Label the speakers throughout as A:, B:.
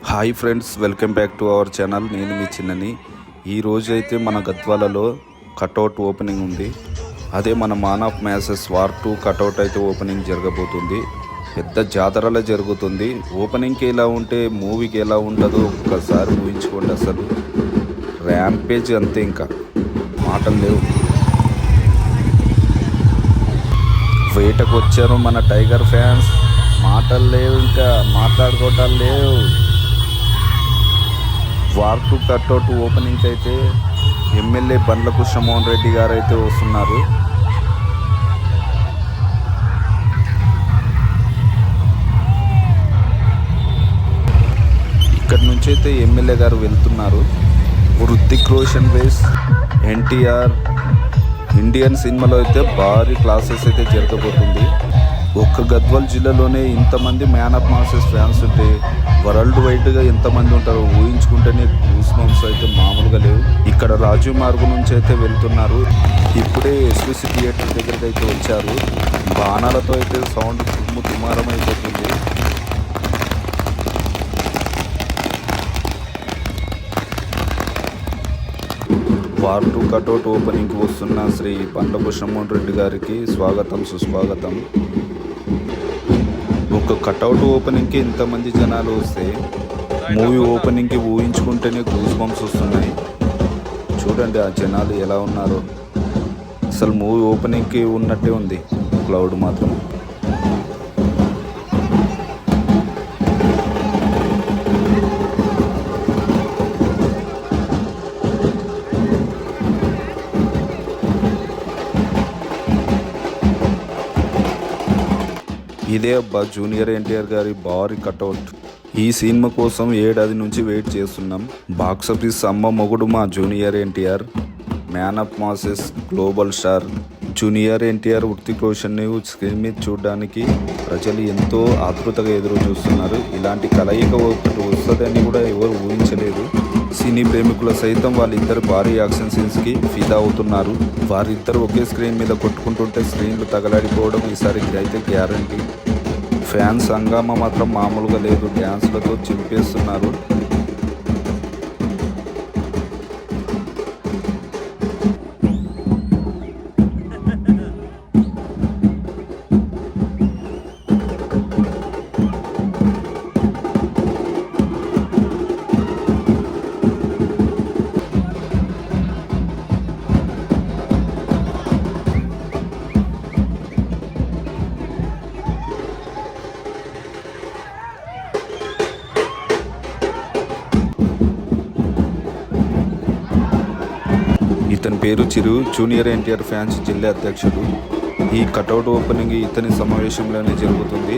A: Hi friends, welcome back to our channel. నేను మీ చిన్నని. ఈ రోజు అయితే మన గద్వాలలో కటౌట్ ఓపెనింగ్ ఉంది. అదే మన man of masses war 2 cutout అయితే ఓపెనింగ్ జరగబోతుంది. పెద్ద జాతరలో జరుగుతుంది. ఓపెనింగ్కి ఎలా ఉంటే మూవీకి ఎలా ఉంటుందో ఒక్కసారి ఊహించుకోండి. అసలు ర్యాంపేజ్ అంతే, ఇంకా మాటలు లేవు. వేటకు వచ్చారు మన టైగర్ ఫ్యాన్స్. మాటలు లేవు, ఇంకా మాట్లాడుకోవటాలు లేవు. వార్ 2 కట్అవుట్ ఓపెనింగ్కి అయితే ఎమ్మెల్యే బండ్ల కృష్ణమోహన్ రెడ్డి గారు అయితే వస్తున్నారు. ఇక్కడ నుంచి అయితే ఎమ్మెల్యే గారు వెళ్తున్నారు. హృతిక్ రోషన్ వేస్ ఎన్టీఆర్ ఇండియన్ సినిమాలో అయితే భారీ క్లాసెస్ అయితే జరగబోతుంది. ఒక్క గద్వాల్ జిల్లాలోనే ఇంతమంది మ్యాన్ ఆఫ్ మాసెస్ ఫ్యాన్స్ ఉంటే వరల్డ్ వైడ్గా ఎంతమంది ఉంటారో ఊహించుకుంటేనే గూస్ బంప్స్ అయితే మామూలుగా లేవు. ఇక్కడ రాజీవ్ మార్గ్ నుంచి అయితే వెళ్తున్నారు. ఇప్పుడే ఎస్విసి థియేటర్ దగ్గరికి అయితే వచ్చారు. బాణాలతో అయితే సౌండ్ దుమారం అయిపోతుంది. వార్ 2 కటౌట్ ఓపెనింగ్కి వస్తున్న శ్రీ బండ్ల కృష్ణమోహన్ రెడ్డి గారికి స్వాగతం, సుస్వాగతం. ఒక కటౌట్ ఓపెనింగ్కి ఇంతమంది జనాలు వస్తే మూవీ ఓపెనింగ్కి ఊహించుకుంటేనే గూస్ బంప్స్ వస్తున్నాయి. చూడండి ఆ జనాలు ఎలా ఉన్నారో. అసలు మూవీ ఓపెనింగ్కి ఉన్నట్టే ఉంది క్లౌడ్ మాత్రం. ఇదే అబ్బా జూనియర్ ఎన్టీఆర్ గారి భారీ కటౌట్. ఈ సినిమా కోసం ఏడాది నుంచి వెయిట్ చేస్తున్నాం. బాక్సాఫీస్ అమ్మ మొగుడు మా junior NTR. Man of masses global star junior NTR Hrithik రోషన్ని స్క్రీన్ మీద చూడడానికి ప్రజలు ఎంతో ఆతృతగా ఎదురు చూస్తున్నారు. ఇలాంటి కలయిక ఒకటి వస్తుందని కూడా ఎవరు ఊహించలేదు. సినీ ప్రేమికుల సైతం వాళ్ళిద్దరు భారీ యాక్షన్ సీన్స్కి ఫిదా అవుతున్నారు. వారిద్దరు ఒకే స్క్రీన్ మీద కొట్టుకుంటుంటే స్క్రీన్లు తగలాడిపోవడం ఈసారి అయితే గ్యారంటీ. ఫ్యాన్స్ హంగామా మాత్రం మామూలుగా లేదు. డ్యాన్స్లతో చింపేస్తున్నారు. ఇతని పేరు చిరు, జూనియర్ ఎన్టీఆర్ ఫ్యాన్స్ జిల్లా అధ్యక్షుడు. ఈ కటౌట్ ఓపెనింగ్ ఇతని సమావేశంలోనే జరుగుతుంది.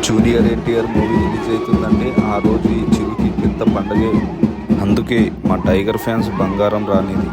A: జూనియర్ ఎన్టీఆర్ మూవీ రిలీజ్ అవుతుందంటే ఆ రోజు ఈ చిరుకి పెద్ద పండగే. అందుకే మా టైగర్ ఫ్యాన్స్ బంగారం రానిది.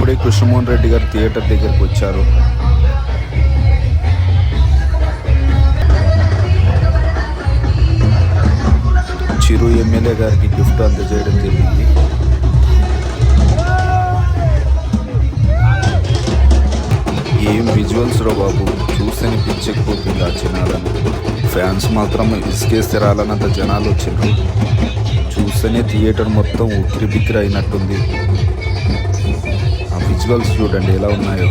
A: ఇప్పుడే కృష్ణమోహన్ రెడ్డి గారు థియేటర్ దగ్గరికి వచ్చారు. చిరు ఎమ్మెల్యే గారికి గిఫ్ట్ అందజేయడం జరిగింది. ఏం విజువల్స్ రో బాబు, చూస్తేనే పిచ్చెక్కిపోతుంది ఆ జనాలను. ఫ్యాన్స్ మాత్రం ఇసుకేస్తే రాలనంత జనాలు వచ్చిండ్రు. చూస్తేనే థియేటర్ మొత్తం ఉక్కిరి బిక్కిరి అయినట్టుంది. ఆ విజువల్స్ చూడండి ఎలా ఉన్నాయో.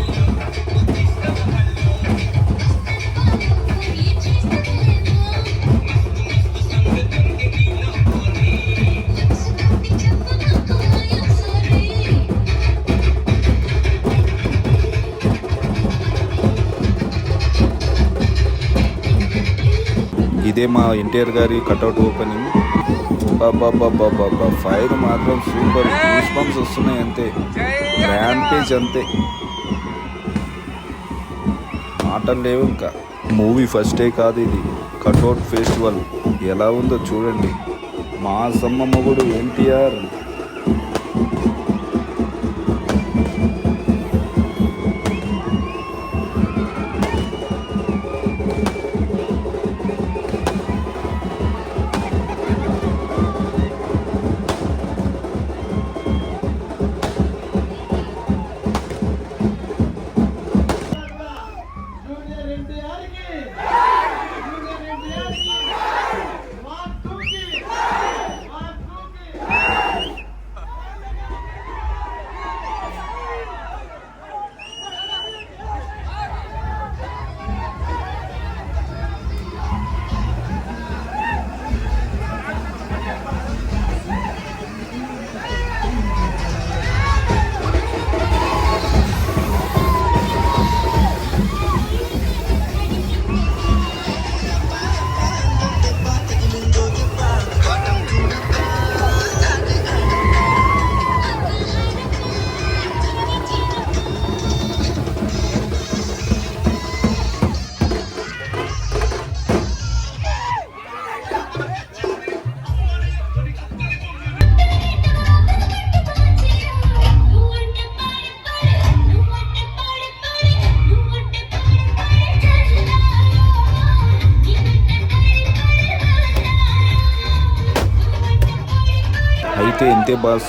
A: ఇదే మా ఎన్టీఆర్ గారి కటౌట్ ఓపెనింగ్. బాబా ఫైర్ మాత్రం సూపర్, గూస్ బంప్స్ వస్తున్నాయి అంతే, ర్యాంపేజ్ అంతే, మాటలు లేవు ఇంకా. మూవీ ఫస్ట్ డే కాదు ఇది, కటౌట్ ఫెస్టివల్. ఎలా ఉందో చూడండి. మా సమ్మ మొగుడు ఎన్టీఆర్. అయితే ఇంతే boss,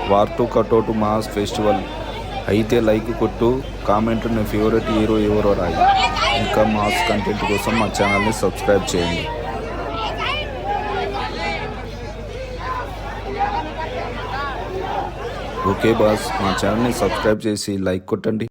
A: war two cutout mass festival. అయితే లైక్ కొట్టు, కామెంట్లో నా ఫేవరెట్ హీరో ఎవరో రాయి. ఇంకా మాస్ కంటెంట్ కోసం మా ఛానల్ని సబ్స్క్రైబ్ చేయండి. ఓకే బాస్, మా ఛానల్ని సబ్స్క్రైబ్ చేసి లైక్ కొట్టండి.